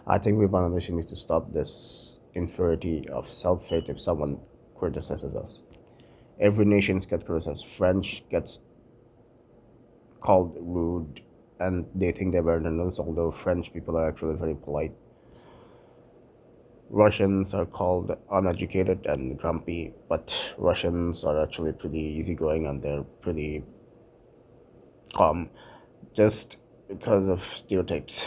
I think we Bangladeshi need to stop this inferiority of self-hate if someone criticizes us. Every nation gets criticized. French gets called rude and they think they're better than us, although French people are actually very polite. Russians are called uneducated and grumpy, but Russians are actually pretty easygoing and they're pretty calm just because of stereotypes.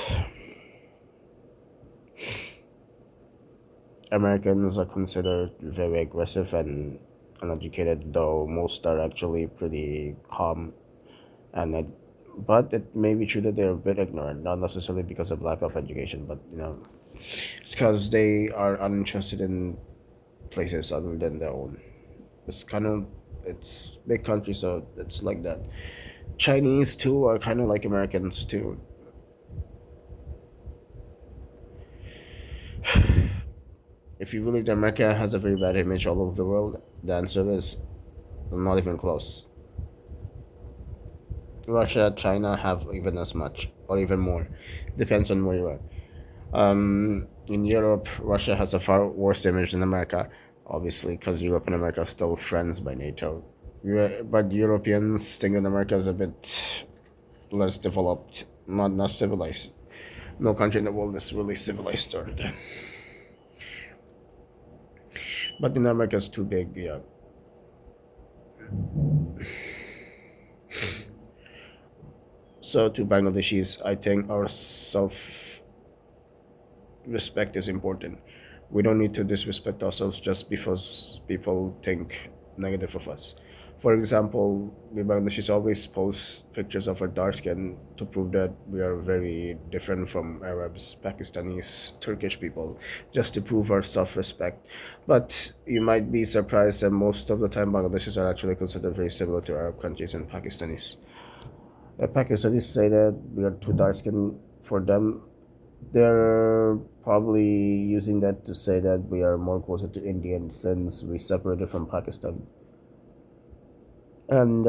Americans are considered very aggressive and uneducated, though most are actually pretty calm. But it may be true that they're a bit ignorant, not necessarily because of lack of education, but it's because they are uninterested in places other than their own. It's kind of it's big country, so it's like that. Chinese too are kind of like Americans too. If you believe that America has a very bad image all over the world, the answer is not even close. Russia, China have even as much or even more. Depends on where you are. In Europe, Russia has a far worse image than America, obviously, because Europe and America are still friends by NATO. But Europeans think that America is a bit less developed, not civilized. No country in the world is really civilized or that. But in America is too big, yeah. So to Bangladeshis, I think our self respect is important. We don't need to disrespect ourselves just because people think negative of us. For example, we Bangladeshis always post pictures of our dark skin to prove that we are very different from Arabs, Pakistanis, Turkish people, just to prove our self respect. But you might be surprised that most of the time Bangladeshis are actually considered very similar to Arab countries and Pakistanis. Pakistanis say that we are too dark skinned for them. They're probably using that to say that we are more closer to Indian since we separated from Pakistan. And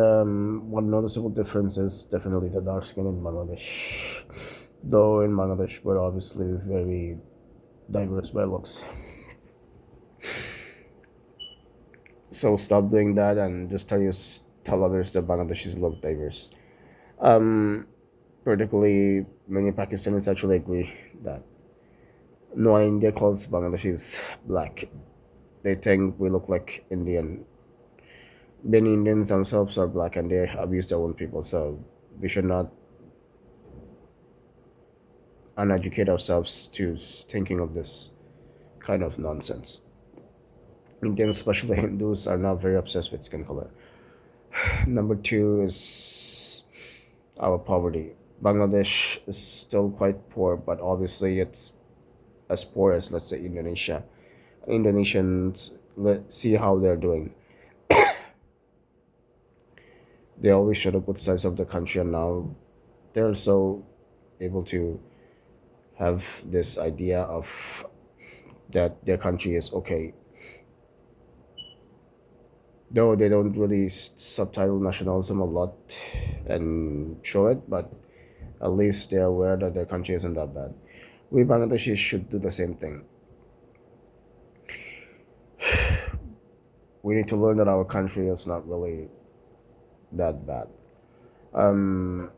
one noticeable difference is definitely the dark skin in Bangladesh. Though in Bangladesh, we're obviously very diverse by looks. So stop doing that and just tell others that Bangladeshis look diverse. Um, Particularly, many Pakistanis actually agree that no India calls Bangladeshis black. They think we look like Indian. Many Indians themselves are black and they abuse their own people, so we should not uneducate ourselves to thinking of this kind of nonsense. Indians, especially Hindus, are not very obsessed with skin color. Number two is our poverty. Bangladesh is still quite poor, but obviously it's as poor as, let's say, Indonesia. Indonesians, see how they're doing. They always show the good sides of the country, and now they're so able to have this idea of that their country is okay. Though they don't really subtitle nationalism a lot and show it, but at least they're aware that their country isn't that bad. We Bangladeshis should do the same thing. We need to learn that our country is not really that bad. Um,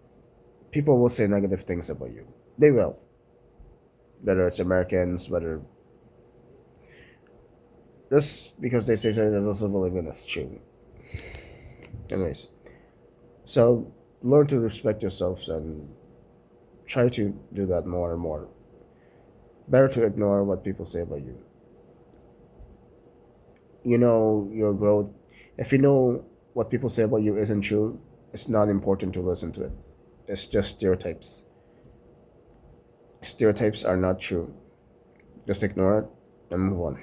People will say negative things about you. They will, whether it's Americans, whether just because they say something that doesn't believe in it's true. Anyways, so learn to respect yourselves and try to do that more and more. Better to ignore what people say about you. You know your growth. If you know what people say about you isn't true, it's not important to listen to it. It's just stereotypes. Stereotypes are not true. Just ignore it and move on.